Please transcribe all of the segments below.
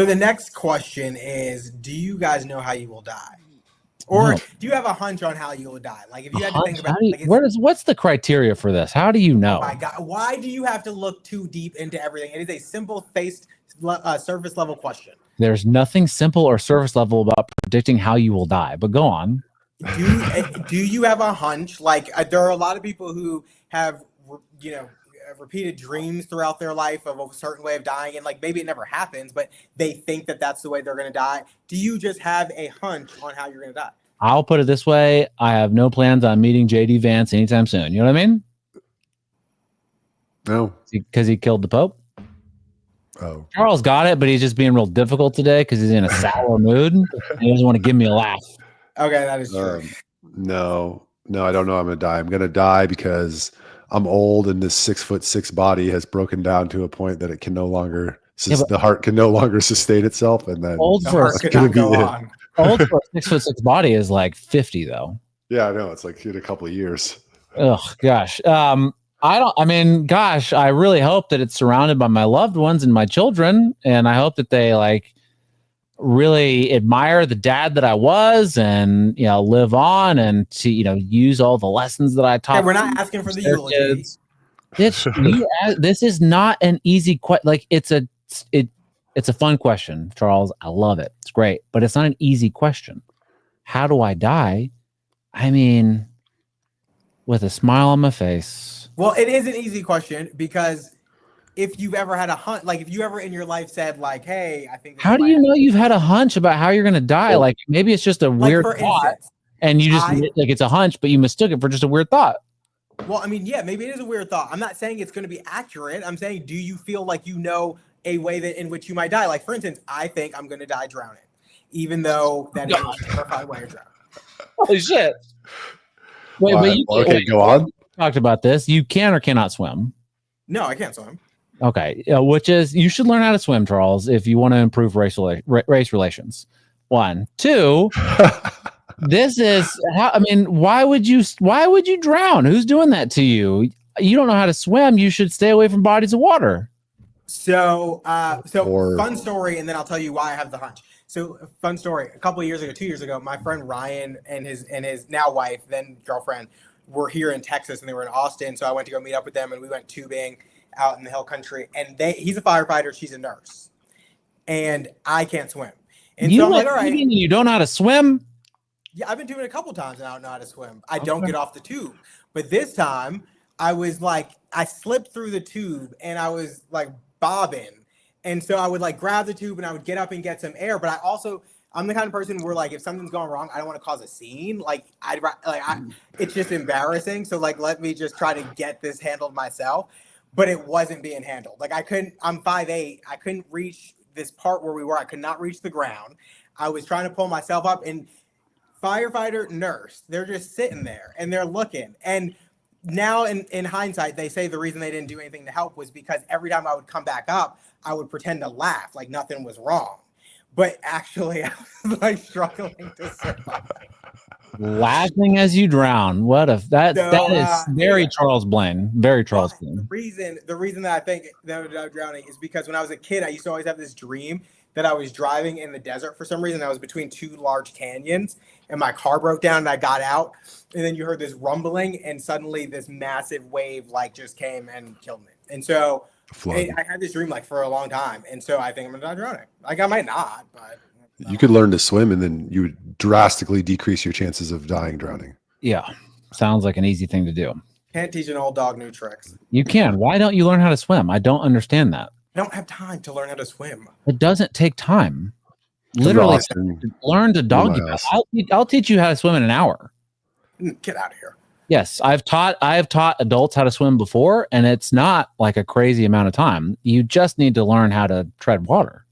So the next question is, do you guys know how you will die? Or do you have a hunch on how you will die? Like if you had to think about what's the criteria for this? How do you know? Oh my God. Why do you have to look too deep into everything? It is a simple surface level question. There's nothing simple or surface level about predicting how you will die, but go on. Do you have a hunch? Like there are a lot of people who have, repeated dreams throughout their life of a certain way of dying, and like maybe it never happens, but they think that that's the way they're going to die. Do you just have a hunch on how you're going to die? I'll put it this way. I have no plans on meeting JD Vance anytime soon. You know what I mean? No. Because he killed the Pope? Oh. Charles got it, but he's just being real difficult today because he's in a sour mood and he doesn't want to give me a laugh. Okay, that is true. No, I don't know I'm going to die. I'm going to die because I'm old and this 6'6" body has broken down to a point that it can no longer, the heart can no longer sustain itself. And then old for a 6'6" body is like 50 though. Yeah, I know. It's like in a couple of years. Oh gosh. I really hope that it's surrounded by my loved ones and my children. And I hope that they like really admire the dad that I was and, live on and to, use all the lessons that I taught. Hey, we're not asking for the eulogy. This is not an easy question. Like it's a fun question, Charles. I love it. It's great, but it's not an easy question. How do I die? I mean, with a smile on my face. Well, it is an easy question because if you've ever had a hunch, like if you ever in your life said like, hey, I think. How do you know you've had a hunch about how you're going to die? Like maybe it's just a weird thought and you just like it's a hunch, but you mistook it for just a weird thought. Well, I mean, yeah, maybe it is a weird thought. I'm not saying it's going to be accurate. I'm saying, do you feel like you know a way that in which you might die? Like, for instance, I think I'm going to die drowning, even though that is a terrifying way of drowning. Holy shit. Go on. Talked about this. You can or cannot swim. No, I can't swim. Okay. Which is, you should learn how to swim, Charles, if you want to improve race relations. 1, 2, this is how, why would you drown? Who's doing that to you? You don't know how to swim. You should stay away from bodies of water. So fun story. And then I'll tell you why I have the hunch. So fun story. A couple of years ago, 2 years ago, my friend Ryan and his now wife, then girlfriend, were here in Texas and they were in Austin. So I went to go meet up with them and we went tubing out in the hill country. And he's a firefighter. She's a nurse. And I can't swim. And so I'm like, all right. You don't know how to swim? Yeah, I've been doing it a couple times and I don't know how to swim. I don't get off the tube. But this time I was like, I slipped through the tube and I was like bobbing. And so I would like grab the tube and I would get up and get some air. But I'm the kind of person where like, if something's going wrong, I don't want to cause a scene. Like it's just embarrassing. So like, let me just try to get this handled myself. But it wasn't being handled. Like I'm 5'8". I couldn't reach this part where we were. I could not reach the ground. I was trying to pull myself up and firefighter, nurse, they're just sitting there and they're looking. And now in hindsight, they say the reason they didn't do anything to help was because every time I would come back up, I would pretend to laugh like nothing was wrong. But actually, I was like struggling to survive. Laughing as you drown. That is very Charles Blain. Very Charles Blain. The reason that I think that I'm drowning is because when I was a kid, I used to always have this dream that I was driving in the desert for some reason. I was between two large canyons and my car broke down and I got out. And then you heard this rumbling and suddenly this massive wave like just came and killed me. And so I had this dream like for a long time. And so I think I'm going to die drowning. Like I might not, but. You could learn to swim and then you would drastically decrease your chances of dying drowning. Yeah. Sounds like an easy thing to do. Can't teach an old dog new tricks. You can. Why don't you learn how to swim? I don't understand that. I don't have time to learn how to swim. It doesn't take time. Literally, learn to doggy paddle. I'll teach you how to swim in an hour. Get out of here. Yes, I have taught adults how to swim before, and it's not like a crazy amount of time. You just need to learn how to tread water.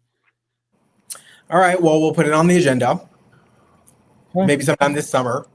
All right. Well, we'll put it on the agenda. Maybe sometime this summer.